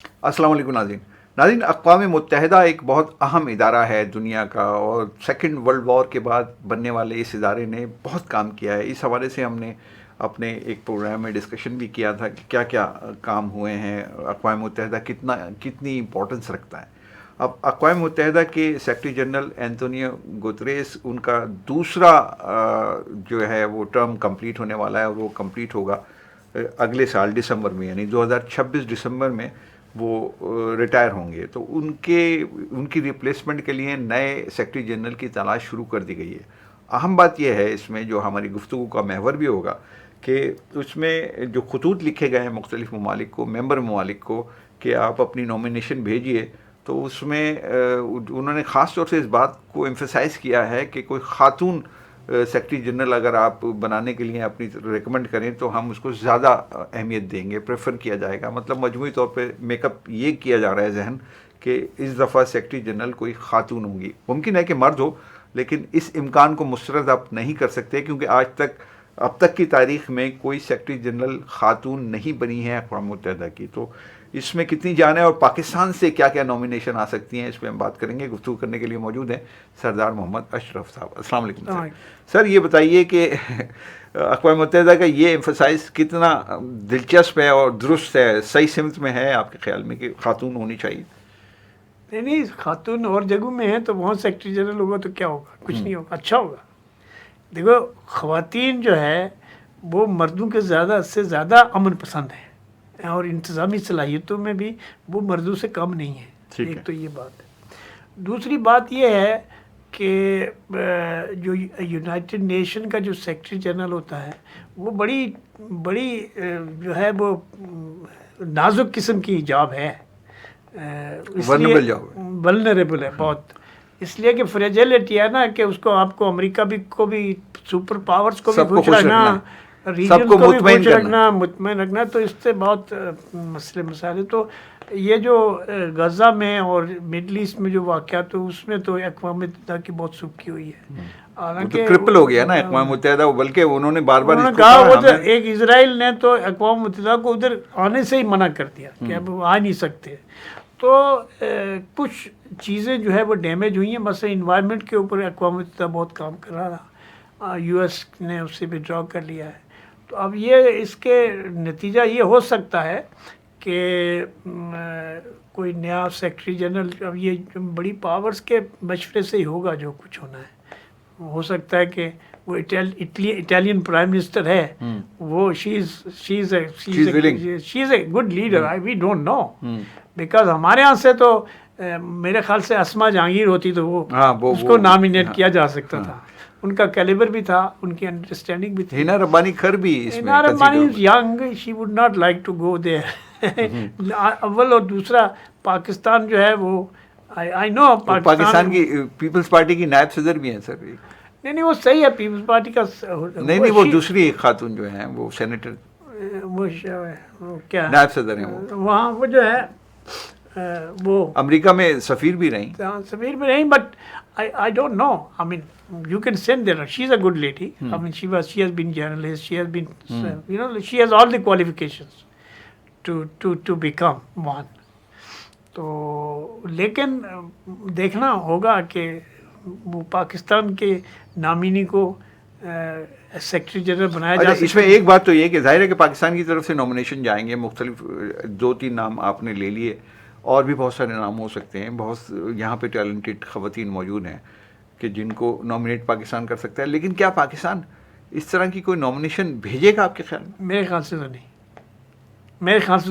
السلام علیکم ناظرین اقوام متحدہ ایک بہت اہم ادارہ ہے دنیا کا، اور سیکنڈ ورلڈ وار کے بعد بننے والے اس ادارے نے بہت کام کیا ہے۔ اس حوالے سے ہم نے اپنے ایک پروگرام میں ڈسکشن بھی کیا تھا کہ کیا کیا کام ہوئے ہیں، اقوام متحدہ کتنی امپورٹنس رکھتا ہے۔ اب اقوام متحدہ کے سیکرٹری جنرل اینٹونیو گوتریس، ان کا دوسرا جو ہے وہ ٹرم کمپلیٹ ہونے والا ہے، اور وہ کمپلیٹ ہوگا اگلے سال دسمبر میں، یعنی 2026 دسمبر میں وہ ریٹائر ہوں گے۔ تو ان کی ریپلیسمنٹ کے لیے نئے سیکرٹری جنرل کی تلاش شروع کر دی گئی ہے۔ اہم بات یہ ہے اس میں، جو ہماری گفتگو کا محور بھی ہوگا، کہ اس میں جو خطوط لکھے گئے ہیں مختلف ممالک کو، ممبر ممالک کو، کہ آپ اپنی نومینیشن بھیجیے، تو اس میں انہوں نے خاص طور سے اس بات کو ایمفیسائز کیا ہے کہ کوئی خاتون سیکرٹری جنرل اگر آپ بنانے کے لیے اپنی ریکمنڈ کریں تو ہم اس کو زیادہ اہمیت دیں گے، پریفر کیا جائے گا۔ مطلب مجموعی طور پہ میک اپ یہ کیا جا رہا ہے ذہن کہ اس دفعہ سیکرٹری جنرل کوئی خاتون ہوں گی۔ ممکن ہے کہ مرد ہو، لیکن اس امکان کو مسترد آپ نہیں کر سکتے، کیونکہ اب تک کی تاریخ میں کوئی سیکرٹری جنرل خاتون نہیں بنی ہے اقوام متحدہ کی۔ تو اس میں کتنی جان ہے، اور پاکستان سے کیا کیا نومینیشن آ سکتی ہیں، اس پہ ہم بات کریں گے۔ گفتگو کرنے کے لیے موجود ہیں سردار محمد اشرف صاحب۔ السلام علیکم سر، یہ بتائیے کہ اقوام متحدہ کا یہ ایمفسائز کتنا دلچسپ ہے اور درست ہے، صحیح سمت میں ہے آپ کے خیال میں کہ خاتون ہونی چاہیے؟ نہیں، خاتون اور جگہوں میں ہیں تو وہاں سیکرٹری جنرل ہوگا تو کیا ہوگا؟ کچھ نہیں ہوگا، اچھا ہوگا۔ دیکھو، خواتین جو ہے وہ مردوں کے زیادہ سے زیادہ امن پسند ہیں، اور انتظامی صلاحیتوں میں بھی وہ مردوں سے کم نہیں ہیں۔ ایک تو یہ بات ہے۔ دوسری بات یہ ہے کہ جو یونائٹڈ نیشن کا جو سیکرٹری جنرل ہوتا ہے، وہ بڑی جو ہے وہ نازک قسم کی جاب ہے، ولنریبل ہے بہت، اس لیے کہ فریجلٹی ہے نا، کہ اس کو آپ کو امریکہ کو بھی سپر پاورز کو بھی خوش رکھنا، ریجن کو بھی خوش رکھنا، مطمئن رکھنا، تو اس سے بہت مسائل ہیں۔ تو یہ جو غزہ میں اور مڈل ایسٹ میں جو واقعات تو اس میں تو اقوام متحدہ کی بہت سبکی ہوئی ہے۔ حالانکہ کرپل ہو گیا نا اقوام متحدہ، بلکہ انہوں نے بار کہا وہ تو ایک اسرائیل نے تو اقوام متحدہ کو ادھر آنے سے ہی منع کر دیا کہ اب آ نہیں سکتے۔ تو کچھ چیزیں جو ہے وہ ڈیمیج ہوئی ہیں، مثلا انوائرمنٹ کے اوپر اقوام متحدہ بہت کام کر رہا تھا، یو ایس نے اس سے ودرا کر لیا ہے۔ تو اب اس کے نتیجہ یہ ہو سکتا ہے کہ کوئی نیا سیکرٹری جنرل، اب یہ بڑی پاورز کے مشورے سے ہی ہوگا جو کچھ ہونا ہے۔ ہو سکتا ہے کہ وہ اٹالین پرائم منسٹر ہے، وہ she is a good leader, we don't know, because ہمارے ہاں سے تو میرے خیال سے اسما جہانگیر ہوتی تو وہ اس کو نامینیٹ کیا جا سکتا تھا، ان کا کیلیبر بھی تھا، ان کی انڈرسٹینڈنگ بھی تھی۔ ہینا ربانی خر بھی Hina Rabbani is young, she would not like to go there. اول اور دوسرا پاکستان جو ہے وہ آئی نو پاکستان کی پیپلز پارٹی کی نائب صدر بھی ہیں سر۔ نہیں، وہ صحیح ہے، پیپلز پارٹی کا نہیں، وہ دوسری ایک خاتون جو ہیں وہ سینیٹر، وہ کیا نائب صدر ہیں وہاں، وہ جو ہے وہ امریکہ میں سفیر بھی رہیں، but I don't know. I mean, you can send there. She's a good lady. I mean, she has been journalist. She has been, she has all the qualifications to become one. تو لیکن دیکھنا ہوگا کہ وہ پاکستان کے نامینی کو secretary general بنایا جا سکتا ہے۔ اس میں ایک بات تو یہ کہ ظاہر ہے کہ پاکستان کی طرف سے نومینیشن جائیں گے، مختلف 2-3 نام آپ نے لے لیے، اور بھی بہت سارے نام ہو سکتے ہیں، بہت یہاں پہ ٹیلنٹڈ خواتین موجود ہیں کہ جن کو نامینیٹ پاکستان کر سکتا ہے۔ لیکن کیا پاکستان اس طرح کی کوئی نومینیشن بھیجے گا آپ کے خیال میں؟ میرے خیال سے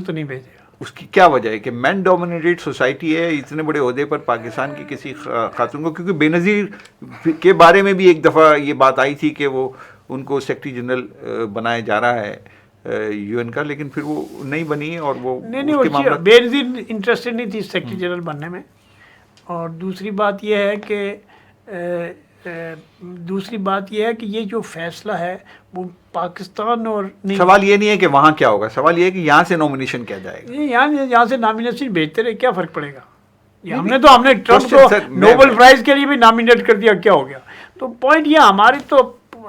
تو نہیں بھیجے گا۔ اس کی کیا وجہ ہے کہ مین ڈومینیٹڈ سوسائٹی ہے، اتنے بڑے عہدے پر پاکستان کی کسی خاتون کو، کیونکہ بے نظیر کے بارے میں بھی ایک دفعہ یہ بات آئی تھی کہ وہ ان کو سیکرٹری جنرل بنایا جا رہا ہے یو این کا، لیکن پھر وہ نہیں بنی، اور وہ بے نظیر انٹرسٹڈ نہیں تھی سیکرٹری جنرل بننے میں۔ اور دوسری بات یہ ہے کہ یہ جو فیصلہ ہے وہ پاکستان اور سوال یہ نہیں ہے کہ وہاں کیا ہوگا، سوال یہ ہے کہ یہاں سے نومینیشن کیا جائے گا۔ یہاں سے نامینیشن بھیجتے رہے، کیا فرق پڑے گا؟ ہم نے ٹرمپ کو نوبل پرائز کے لیے بھی نامینیٹ کر دیا، کیا ہو گیا؟ تو پوائنٹ یہ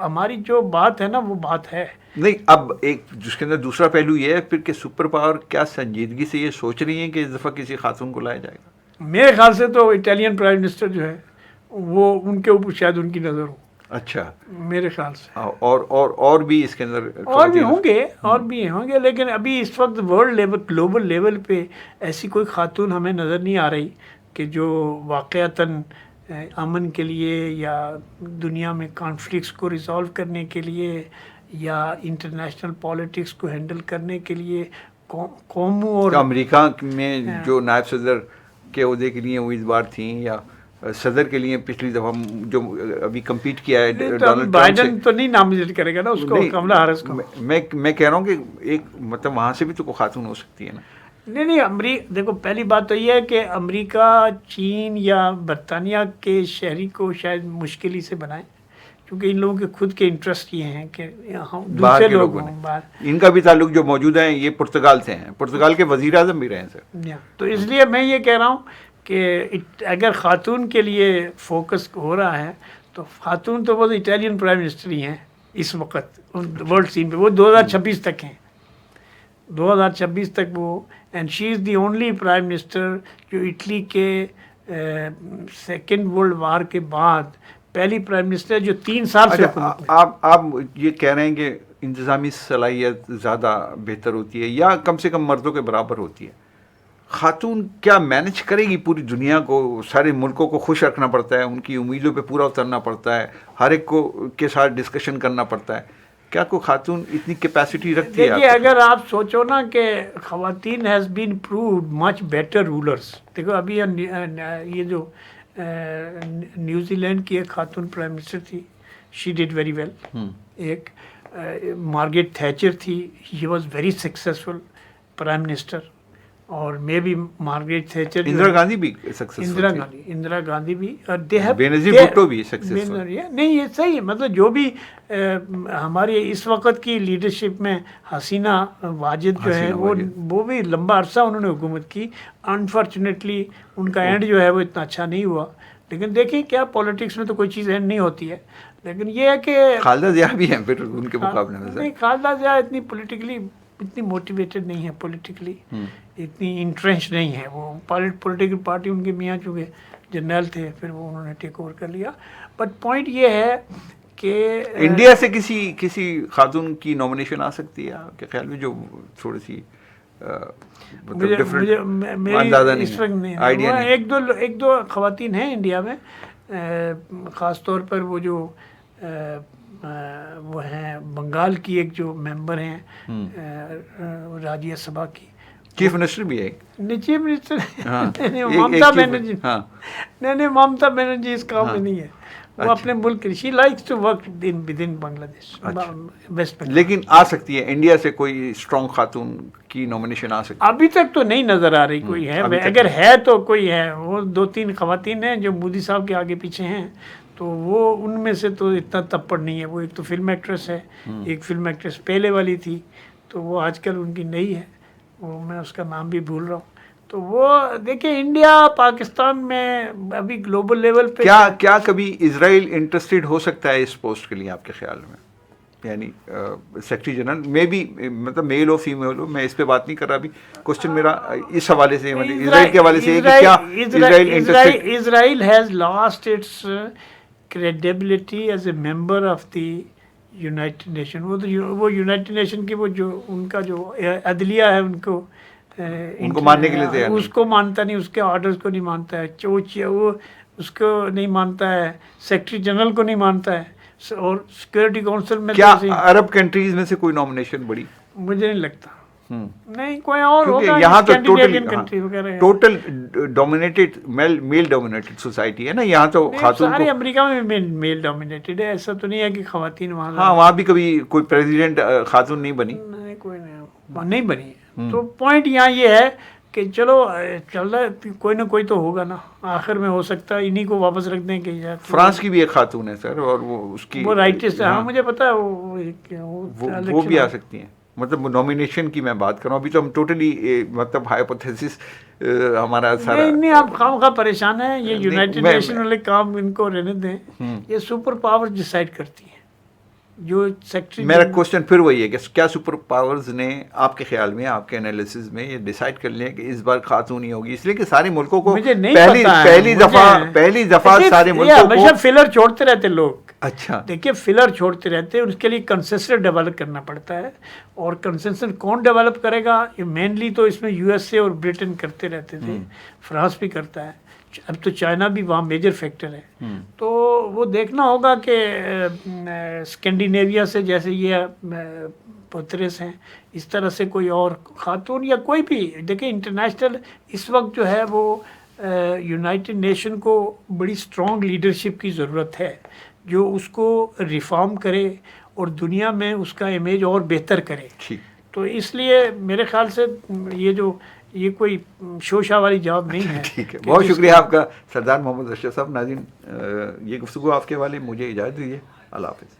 ہماری جو بات ہے نا، وہ بات ہے نہیں اب ایک جس کے اندر دوسرا پہلو یہ ہے پھر کہ سپر پاور کیا سنجیدگی سے یہ سوچ رہی ہیں کہ اس دفعہ کسی خاتون کو لایا جائے گا؟ میرے خیال سے تو اٹالین پرائم منسٹر جو ہے وہ ان کے اوپر شاید ان کی نظر ہو. اچھا میرے خیال سے اور بھی اس کے اندر اور بھی ہوں گے لیکن ابھی اس وقت ورلڈ لیول گلوبل لیول پہ ایسی کوئی خاتون ہمیں نظر نہیں آ رہی کہ جو واقعتاً امن کے لیے یا دنیا میں کانفلکٹس کو ریزالو کرنے کے لیے یا انٹرنیشنل پالیٹکس کو ہینڈل کرنے کے لیے قوموں اور امریکہ میں جو نائب صدر کے عہدے کے لیے امیدوار تھیں یا صدر کے لیے پچھلی دفعہ جو ابھی کمپیٹ کیا ہے ڈونلڈ بائیڈن تو نہیں نامزد کرے گا نا اس کو, کملا ہیرس کو. میں کہہ رہا ہوں کہ ایک مطلب وہاں سے بھی تو کوئی خاتون ہو سکتی ہے نا. نہیں دیکھو پہلی بات تو یہ ہے کہ امریکہ چین یا برطانیہ کے شہری کو شاید مشکل ہی سے بنائیں کیونکہ ان لوگوں کے خود کے انٹرسٹ یہ ہیں کہ دوسرے لوگ باہر. ان کا بھی تعلق جو موجود ہیں یہ پرتگال سے ہیں, پرتگال کے وزیر اعظم بھی رہے ہیں سر. تو اس لیے میں یہ کہہ رہا ہوں کہ اگر خاتون کے لیے فوکس ہو رہا ہے تو خاتون تو وہ اٹالین پرائم منسٹر ہی ہیں اس وقت ورلڈ سین پہ. وہ 2026 تک ہیں, 2026 تک وہ, and she is the only prime minister جو اٹلی کے سیکنڈ ورلڈ وار کے بعد پہلی پرائم منسٹر جو 3 سال سے. آپ یہ کہہ رہے ہیں کہ انتظامی صلاحیت زیادہ بہتر ہوتی ہے یا کم سے کم مردوں کے برابر ہوتی ہے. خاتون کیا مینج کرے گی پوری دنیا کو؟ سارے ملکوں کو خوش رکھنا پڑتا ہے, ان کی امیدوں پہ پورا اترنا پڑتا ہے, ہر ایک کو کے ساتھ ڈسکشن کرنا پڑتا ہے. کیا کوئی خاتون اتنی کیپیسٹی رکھتی ہے؟ دیکھیے اگر آپ سوچو نا کہ خواتین has been proved much better rulers. دیکھو ابھی یہ جو نیوزی لینڈ کی ایک خاتون پرائم منسٹر تھی, شی ڈیڈ ویری ویل. ایک مارگریٹ تھیچر تھی, he was very successful prime minister. اور میں بھی مارگریٹ تھیچر, اندرا گاندھی بھی سکسیسفل, اندرا گاندھی بھی, اور بینظیر بھٹو بھی سکسیسفل. نہیں یہ صحیح ہے, مطلب جو بھی ہماری اس وقت کی لیڈرشپ میں حسینہ واجد جو ہے وہ بھی لمبا عرصہ انہوں نے حکومت کی. انفارچونیٹلی ان کا اینڈ جو ہے وہ اتنا اچھا نہیں ہوا. لیکن دیکھیں کیا پالیٹکس میں تو کوئی چیز اینڈ نہیں ہوتی ہے. لیکن یہ ہے کہ خالدہ ضیاء بھی ہیں پھر ان کے مقابلے میں. نہیں, خالدہ ضیاء اتنی پولیٹیکلی اتنی موٹیویٹڈ نہیں ہے, پولیٹیکلی اتنی انٹرنچ نہیں ہے. وہ پولیٹیکل پارٹی ان کے میاں چونکہ جرنیل تھے, پھر وہ انہوں نے ٹیک اوور کر لیا. بٹ پوائنٹ یہ ہے کہ انڈیا سے کسی خاتون کی نامینیشن آ سکتی ہے آپ کے خیال میں جو تھوڑی سی ایک دو خواتین ہیں انڈیا میں, خاص طور پر وہ جو وہ ہیں بنگال کی ایک جو ممبر ہیں راجیہ سبھا کی, چیف منسٹر بھی ہے. Chief minister Mamata Banerjee. نہیں ممتا بنرجی اس کام میں نہیں ہے, وہ اپنے ملک کی, she likes to work with in Bangladesh, West Bengal. لیکن آ سکتی ہے انڈیا سے کوئی اسٹرانگ خاتون کی نامینیشن آ سکتی ہے؟ ابھی تک تو نہیں نظر آ رہی کوئی ہے. اگر ہے تو کوئی ہے, وہ 2-3 خواتین ہیں جو مودی صاحب کے آگے پیچھے ہیں, تو وہ ان میں سے تو اتنا تپڑ نہیں ہے. وہ ایک تو فلم ایکٹریس ہے, ایک فلم ایکٹریس پہلے والی تھی, تو وہ آج کل ان کی نئی ہے, وہ میں اس کا نام بھی بھول رہا ہوں. تو وہ دیکھیں انڈیا پاکستان میں ابھی گلوبل لیول پہ کیا کبھی اسرائیل انٹرسٹیڈ ہو سکتا ہے اس پوسٹ کے لیے آپ کے خیال میں؟ یعنی سیکرٹری جنرل میں بھی, مطلب میل ہو فیمیل ہو, میں اس پہ بات نہیں کر رہا. ابھی کوشچن میرا اس حوالے سے, اسرائیل کے حوالے سے ہے کہ کیا Israel has lost its credibility as a member of the United Nation. وہ یونائٹڈ نیشن کی وہ جو ان کا جو عدلیہ ہے ان کو ماننے کے لیے اس کو مانتا نہیں, اس کے آرڈرز کو نہیں مانتا ہے, وہ اس کو نہیں مانتا ہے, سیکرٹری جنرل کو نہیں مانتا ہے, اور سیکورٹی کونسل میں. کیا عرب کنٹریز میں سے کوئی نامینیشن بڑی؟ مجھے نہیں لگتا. نہیں کوئی اور ہوگا. یہاں تو total dominated male dominated society ہے نا, یہاں تو خاتون سارے امریکہ میں میل ڈومینیٹڈ ہے. ایسا تو نہیں ہے کہ خواتین وہاں. ہاں وہاں بھی کبھی کوئی پریزیڈنٹ خاتون نہیں بنی. کوئی نہیں بنی. تو پوائنٹ یہاں یہ ہے کہ چلو چل رہا ہے, کوئی نہ کوئی تو ہوگا نا, آخر میں ہو سکتا ہے انہی کو واپس رکھ دیں کہ فرانس کی بھی ایک خاتون ہے سر, اور وہ اس کی وہ رائٹسٹ ہے. ہاں مجھے پتا ہے وہ بھی آ سکتی ہیں. مطلب نامینیشن کی میں بات کروں, ابھی تو ہم ٹوٹلی مطلب ہائپوتھیسس ہمارا سارا. نہیں آپ خواہ پریشان ہیں, یہ یونائٹڈ نیشن والے کام ان کو رہنے دیں, یہ سپر پاور ڈیسائیڈ کرتی ہیں. جو سیکٹری میرا کوشچن پھر وہی ہے کہ کیا سپر پاورز نے آپ کے خیال میں، آپ کے انالیسز میں یہ ڈیسائیڈ کر لیا کہ اس بار خاتون ہی ہوگی، اس لیے کہ سارے ملکوں کو مجھے نہیں پہلی دفعہ سارے ملکوں کو ہمیشہ فلر چھوڑتے رہتے لوگ. اچھا دیکھیے فلر چھوڑتے رہتے ہیں، اس کے لیے کنسنسس ڈیولپ کرنا پڑتا ہے، اور کنسنسس کون ڈیولپ کرے گا؟ مینلی تو اس میں یو ایس اے اور برٹن کرتے رہتے تھے، فرانس بھی کرتا ہے، اب تو چائنا بھی وہاں میجر فیکٹر ہے. تو وہ دیکھنا ہوگا کہ اسکینڈینیویا سے جیسے یہ پترس ہیں، اس طرح سے کوئی اور خاتون یا کوئی بھی. دیکھیں انٹرنیشنل اس وقت جو ہے وہ یونائٹڈ نیشن کو بڑی اسٹرانگ لیڈرشپ کی ضرورت ہے، جو اس کو ریفارم کرے اور دنیا میں اس کا امیج اور بہتر کرے. ٹھیک. تو اس لیے میرے خیال سے یہ کوئی شوشہ والی جواب نہیں ہے. ٹھیک ہے، بہت شکریہ آپ کا سردار محمد اشرف صاحب. ناظرین، یہ گفتگو آپ کے والے مجھے اجازت دیجیے. اللہ حافظ.